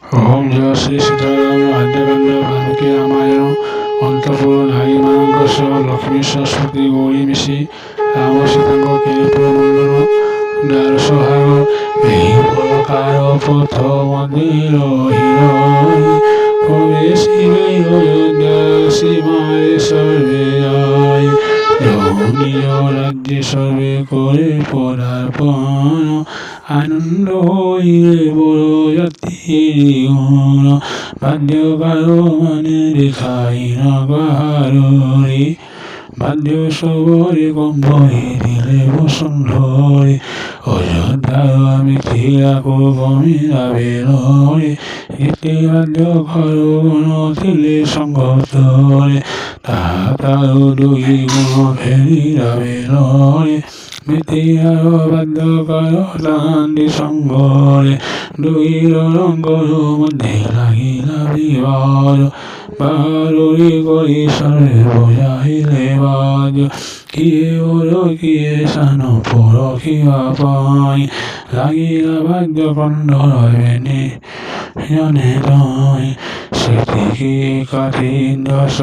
ଓଁ ଜୟ ଶ୍ରୀ ସୀତାରାମ ଆଦ୍ୟକାଣ୍ଡ ଭାନୁକୀ ରାମାୟଣ ଅନ୍ତପୁର ନାରୀମାନଙ୍କ ସହ ଲକ୍ଷ୍ମୀ ସରସ୍ୱତୀ ଗୌରୀ ମିଶି ରାମ ସୀତାଙ୍କ କେଳିପୁର ମଣ୍ଡନ ଦ୍ୱାର ସହାଗ ଏହି ପ୍ରକାର ପଥ ମନ୍ଦିର ପ୍ରବେଶିବେ ଅଯୋଧ୍ୟା ସୀମାରେ ସର୍ବେ যায় নিজ রাজ্যে সর্বে করে পদার্পণ আনন্দ হইলে বড় জাতির বাদ্যকারো মানে দেখাই না কাহারে বাদ্য সবরে কম্বরে দিলে বসুন্ধরে অযোধ্যার মিথিলাকো গমিরাবে লরে এতে বাদ্য কারো গণ দিলে সংগতরে তাহাতারো দুই গুণ ফেরিরাবে লরে মিথিলার বাদ্য কারো তাহান্দি সঙ্গরে দুই রঙ্গর মধ্যে লাগিলা বিবাদ বারুরি করি সরে বোঝাইলে বাজ কিয়ে ওর কিয়ে সান পরখিবা পাই লাগিলা বাদ্য কণ্ড রবেনি জানে তাই সেটি কি কাঠিন দশ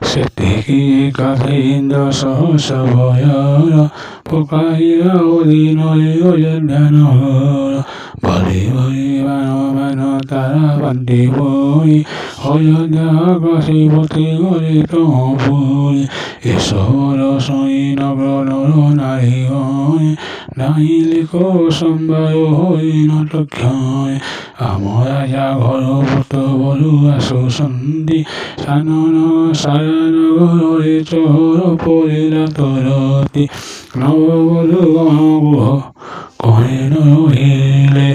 সেটিকি কাঠিন দশ ভয়ার পোকাইরা অধীনরে অযোধ্যা নগর বলি বলি বান তারা বান্তি বই অযোধ্যা কাশীপতি গরি তমপুরি ঈশ্বর সই নগর নর নারীগণ নাহিলিক সম্বায় হই নটক্ষয় আমরা যা ঘর পুত বলু আসু সন্ধি সানন সারানগরে চহর পরিলা তরতি নববধূ গণগুহ কহে নহিলে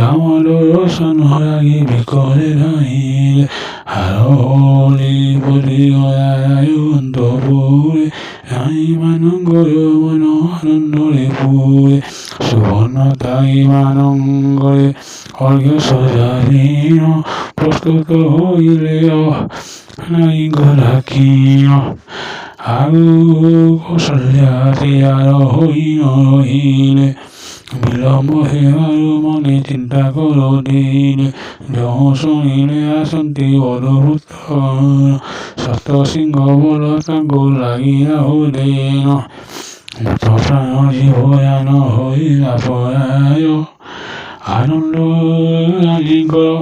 আমার রসন রাগি বিকলে নাহিলে হারলি বলি অন্তপুরে আই মানঙ্গর মন আনন্দরে পুরে সুবর্ণ তাই মানঙ্গরে অর্ঘ্য সজালীন প্রস্তুত হইলে নাই রাখিন আগু কৌশল্যাতে আর হইন রহিলে বিলম্ব হেবার মনে চিন্তা করো দিলে যহ শুনিলে আসন্তি অদ্ভুত সত সিংহ বল তাঙ্কু লাগিয়া হলেন মৃত প্রাণ জীবয়ান হইলা পরায় আনন্দ রাজিঙ্কর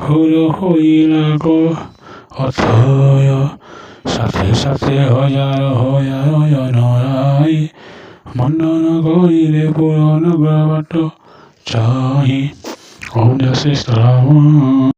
হুর হইলা অথয় সাথে সাথে হাজার জনরাই মন্ডন করিলে পুরন গ্রবাট চাহি ওম জয় শ্রী সীতারাম।